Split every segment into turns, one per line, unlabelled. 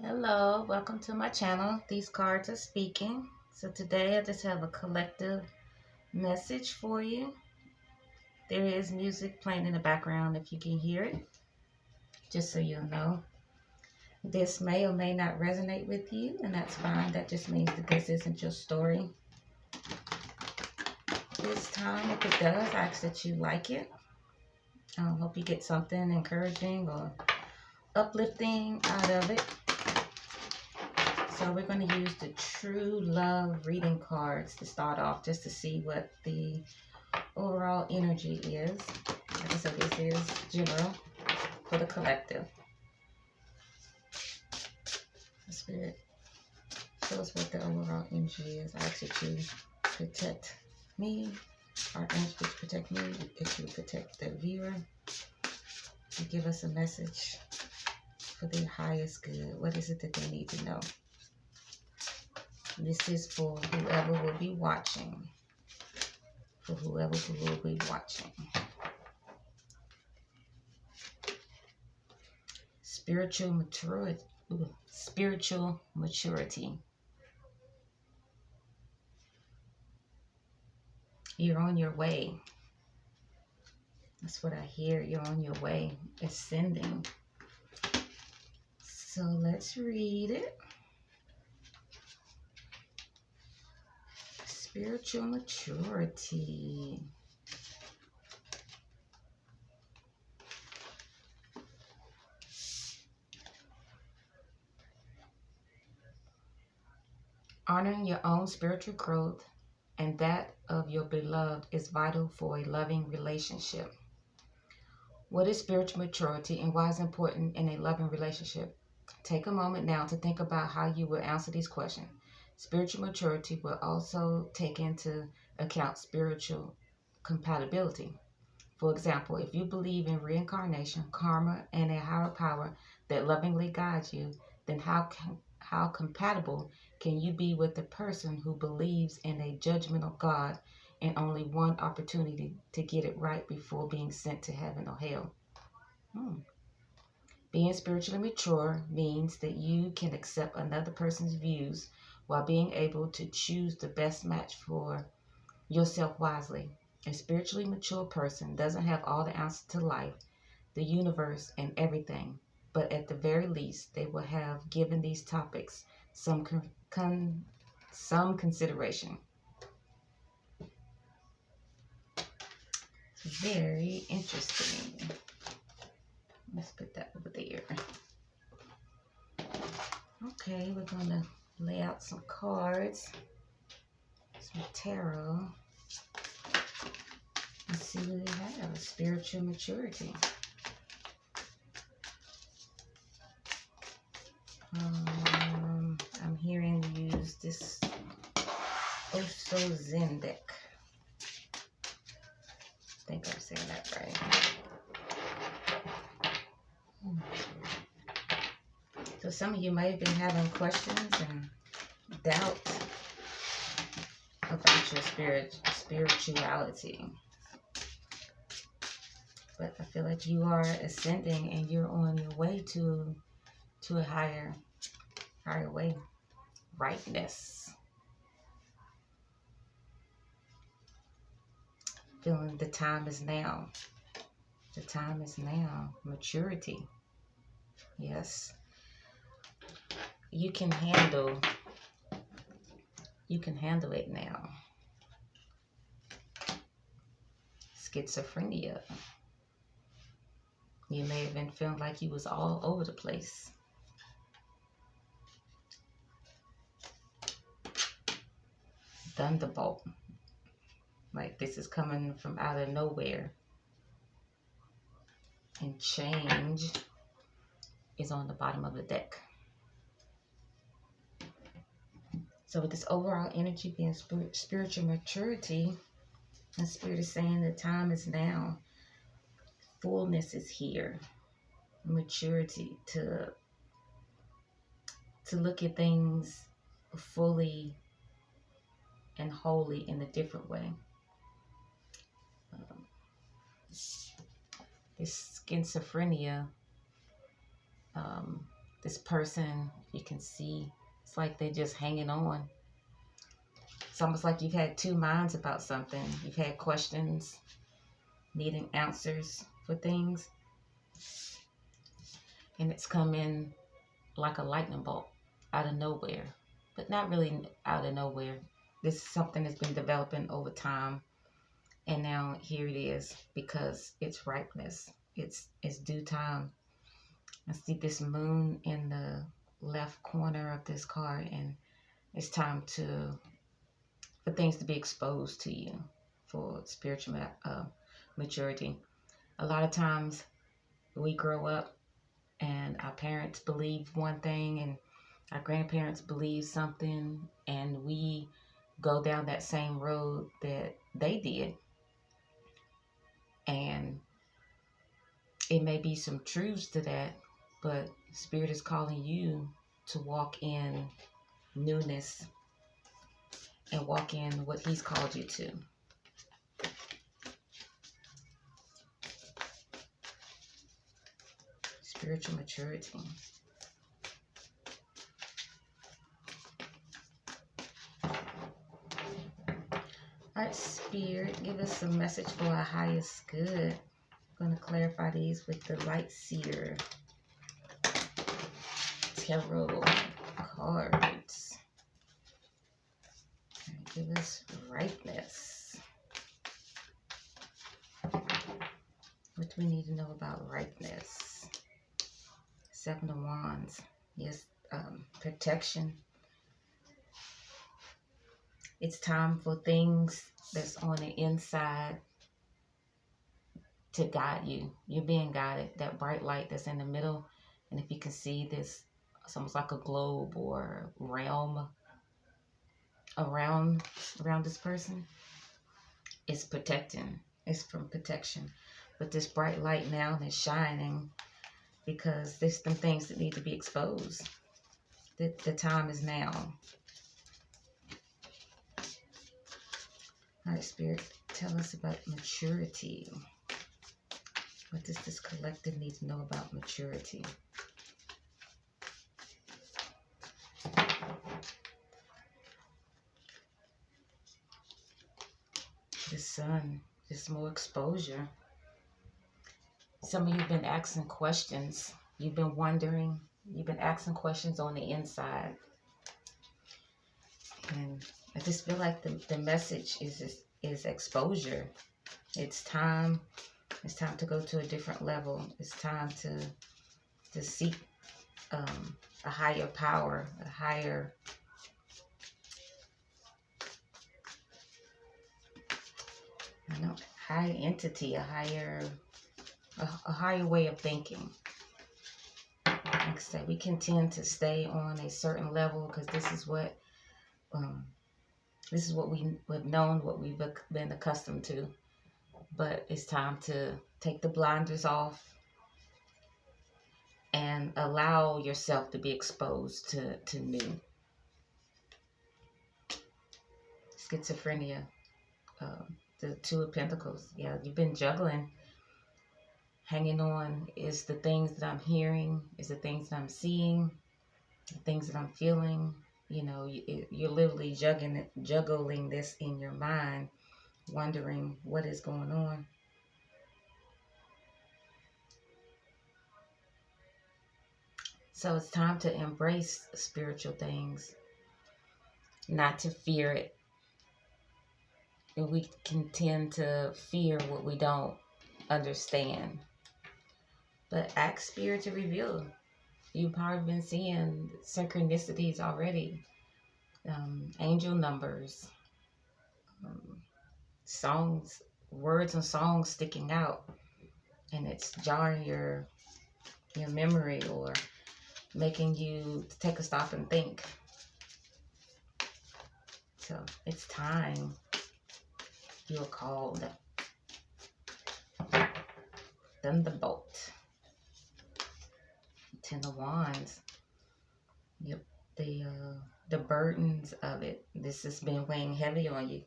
Hello, welcome to my channel. These cards are speaking. So today I just have a collective message for you. There is music playing in the background if you can hear it, just so you'll know. This may or may not resonate with you, and that's fine. That just means that this isn't your story. This time, if it does, I ask that you like it. I hope you get something encouraging or uplifting out of it. So we're going to use the True Love reading cards to start off, just to see what the overall energy is. Like I said, this is general for the collective. The Spirit, show us what the overall energy is. I ask you to protect me. Our angels protect me. If you protect the viewer, you give us a message for their highest good. What is it that they need to know? This is for whoever will be watching. For whoever will be watching. Spiritual maturity. Spiritual maturity. You're on your way. That's what I hear. You're on your way, ascending. So let's read it. Spiritual maturity. Honoring your own spiritual growth and that of your beloved is vital for a loving relationship. What is spiritual maturity and why is it important in a loving relationship? Take a moment now to think about how you will answer these questions. Spiritual maturity will also take into account spiritual compatibility. For example, if you believe in reincarnation, karma, and a higher power that lovingly guides you, then how compatible can you be with a person who believes in a judgment of God and only one opportunity to get it right before being sent to heaven or hell? Being spiritually mature means that you can accept another person's views while being able to choose the best match for yourself wisely. A spiritually mature person doesn't have all the answers to life, the universe, and everything, but at the very least, they will have given these topics some consideration. Very interesting. Let's put that over there. Okay, we're going to lay out some cards, some tarot. Let's see what we have. Spiritual maturity. I'm hearing you use this Oso Zen deck. I think I'm saying that right. So some of you may have been having questions and doubt about your spirituality. But I feel like you are ascending and you're on your way to a higher way. Rightness. Feeling the time is now. The time is now. Maturity. Yes. You can handle it now. Schizophrenia. You may have been feeling like you was all over the place. Thunderbolt. Like this is coming from out of nowhere. And change is on the bottom of the deck. So with this overall energy being spiritual maturity, the Spirit is saying the time is now. Fullness is here. Maturity to look at things fully and wholly in a different way. This schizophrenia this person, you can see, it's like they're just hanging on. It's almost like you've had two minds about something. You've had questions, needing answers for things, and it's come in like a lightning bolt out of nowhere, but not really out of nowhere. This is something that's been developing over time, and now here it is because it's ripeness. It's due time. I see this moon in the left corner of this card, and it's time for things to be exposed to you for spiritual maturity. A lot of times we grow up and our parents believe one thing and our grandparents believe something, and we go down that same road that they did. And it may be some truths to that, but Spirit is calling you to walk in newness and walk in what He's called you to. Spiritual maturity. All right, Spirit, give us a message for our highest good. I'm going to clarify these with the Light Seer Tarot cards. Right, give us ripeness. What do we need to know about ripeness? Seven of Wands. Yes, protection. It's time for things that's on the inside to guide you. You're being guided. That bright light that's in the middle. And if you can see this, it's almost like a globe or realm around this person. It's protecting. It's from protection. But this bright light now is shining because there's some things that need to be exposed. The time is now. All right, Spirit, tell us about maturity. What does this collective need to know about maturity? The Sun, just more exposure. Some of you have been asking questions. You've been wondering. You've been asking questions on the inside. And I just feel like the message is exposure. It's time. It's time to go to a different level. It's time to seek a higher power, a higher higher entity, a higher way of thinking. Like I said, we can tend to stay on a certain level because this is what we've known, what we've been accustomed to. But it's time to take the blinders off and allow yourself to be exposed to new. Schizophrenia, the Two of Pentacles. Yeah, you've been juggling. Hanging on is the things that I'm hearing, is the things that I'm seeing, the things that I'm feeling. You know, you're literally juggling this in your mind, wondering what is going on. So it's time to embrace spiritual things, not to fear it. And we can tend to fear what we don't understand. But ask Spirit to reveal. You've probably been seeing synchronicities already. Angel numbers, songs, words and songs sticking out. And it's jarring your memory or making you take a stop and think. So it's time. You are called. Thunderbolt. Ten of Wands. Yep, the burdens of it. This has been weighing heavy on you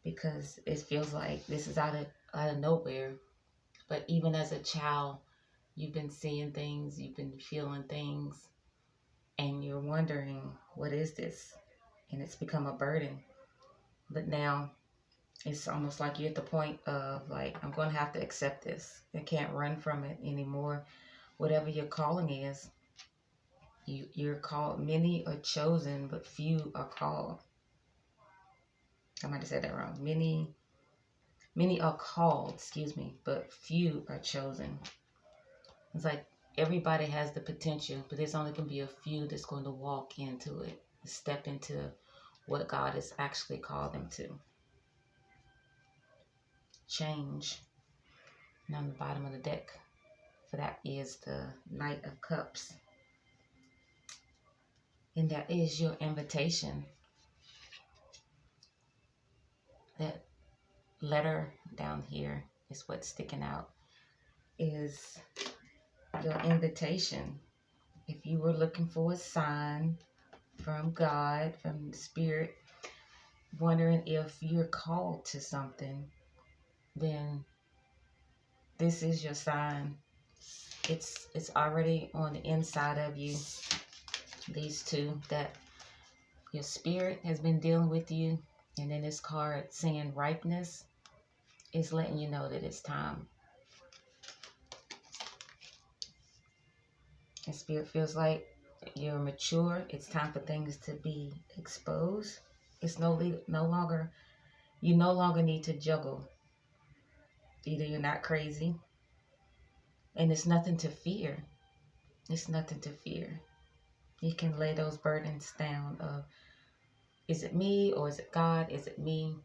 because it feels like this is out of nowhere. But even as a child, You've been seeing things, you've been feeling things, and you're wondering, what is this? And it's become a burden. But now it's almost like you're at the point of like, I'm going to have to accept this. I can't run from it anymore. Whatever your calling is, you're called. Many are chosen, but few are called. I might have said that wrong. Many are called, excuse me, but few are chosen. It's like everybody has the potential, but there's only going to be a few that's going to walk into it, step into what God has actually called them to. Change. And on the bottom of the deck, for that is the Knight of Cups. And that is your invitation. That letter down here is what's sticking out, is your invitation. If you were looking for a sign from God, from the Spirit, wondering if you're called to something, then this is your sign. It's already on the inside of you. These two, that your spirit has been dealing with you, and then this card saying ripeness is letting you know that it's time. And spirit feels like you're mature. It's time for things to be exposed. It's no longer, you no longer need to juggle. Either you're not crazy, and it's nothing to fear. It's nothing to fear. You can lay those burdens down of, is it me or is it God? Is it me?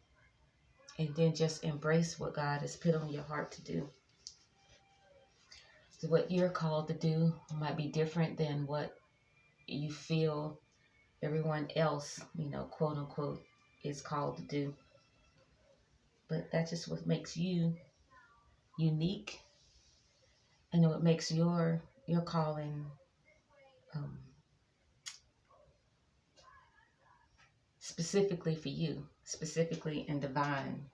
And then just embrace what God has put on your heart to do. So what you're called to do might be different than what you feel everyone else, quote unquote, is called to do. But that's just what makes you unique, and what makes your calling specifically for you, specifically and divine.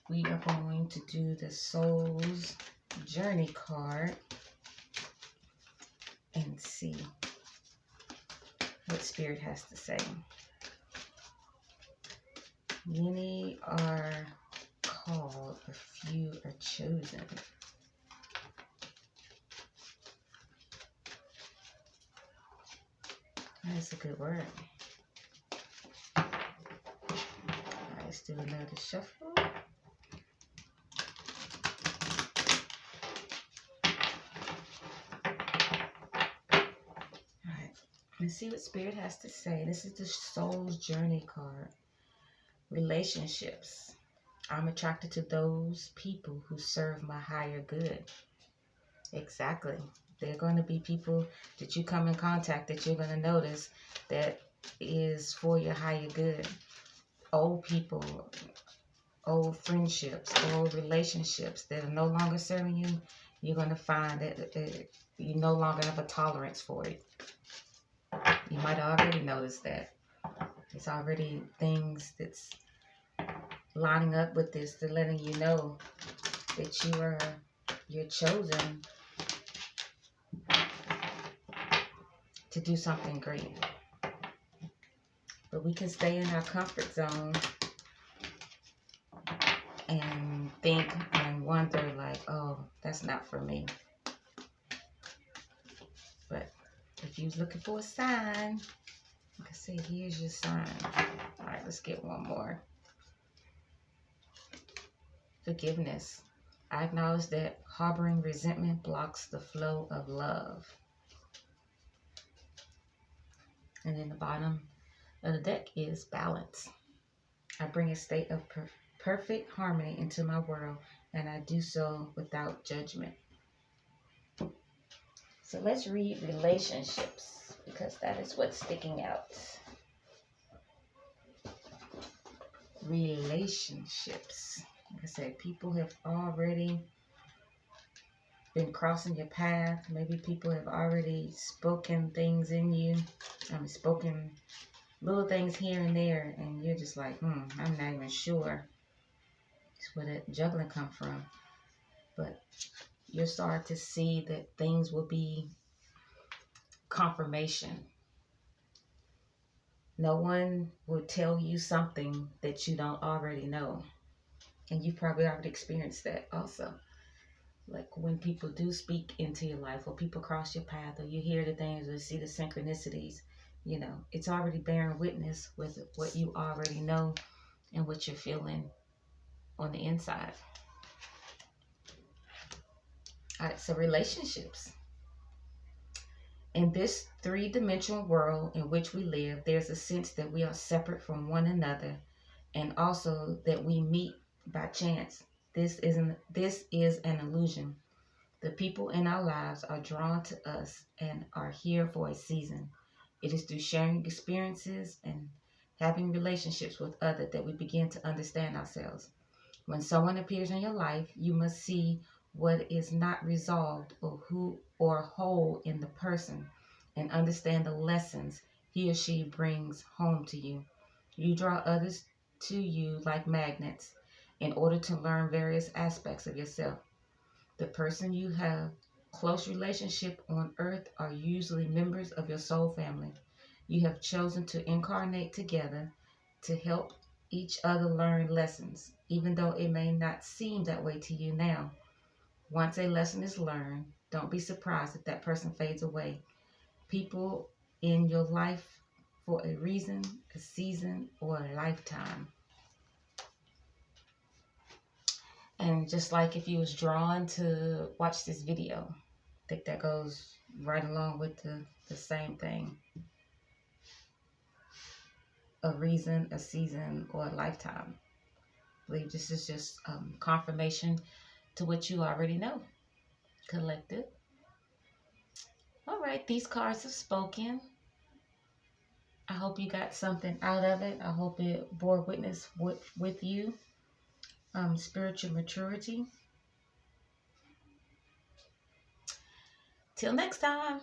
We are going to do the Soul's Journey card and see what Spirit has to say. Many are called, a few are chosen. That's a good word. All right, let's do another shuffle. Let's see what Spirit has to say. This is the Soul's Journey card. Relationships. I'm attracted to those people who serve my higher good. Exactly. There are going to be people that you come in contact that you're going to notice that is for your higher good. Old people, old friendships, old relationships that are no longer serving you, you're going to find that you no longer have a tolerance for it. You might have already noticed that. It's already things that's lining up with this, to letting you know that you're chosen to do something great. But we can stay in our comfort zone and think and wonder like, oh, that's not for me. But if you're looking for a sign, like I said, here's your sign. All right, let's get one more. Forgiveness. I acknowledge that harboring resentment blocks the flow of love. And then the bottom of the deck is balance. I bring a state of perfect harmony into my world, and I do so without judgment. So let's read relationships, because that is what's sticking out. Relationships. Like I said, people have already been crossing your path. Maybe people have already spoken things in you. Spoken little things here and there, and you're just like, I'm not even sure. It's where that juggling come from. but you'll start to see that things will be confirmation. No one will tell you something that you don't already know. And you've probably already experienced that also. Like when people do speak into your life, or people cross your path, or you hear the things, or see the synchronicities, it's already bearing witness with what you already know and what you're feeling on the inside. All right, so relationships. In this three-dimensional world in which we live, there's a sense that we are separate from one another, and also that we meet by chance. This is an illusion. The people in our lives are drawn to us and are here for a season. It is through sharing experiences and having relationships with others that we begin to understand ourselves. When someone appears in your life, you must see what is not resolved or whole in the person, and understand the lessons he or she brings home to you. You draw others to you like magnets in order to learn various aspects of yourself. The person you have close relationship on earth are usually members of your soul family. You have chosen to incarnate together to help each other learn lessons, even though it may not seem that way to you now. Once a lesson is learned, don't be surprised if that person fades away. People in your life for a reason, a season, or a lifetime. And just like if you was drawn to watch this video, I think that goes right along with the same thing. A reason, a season, or a lifetime. I believe this is just confirmation to what you already know. Collective. All right, these cards have spoken. I hope you got something out of it. I hope it bore witness with you. Spiritual maturity. Till next time.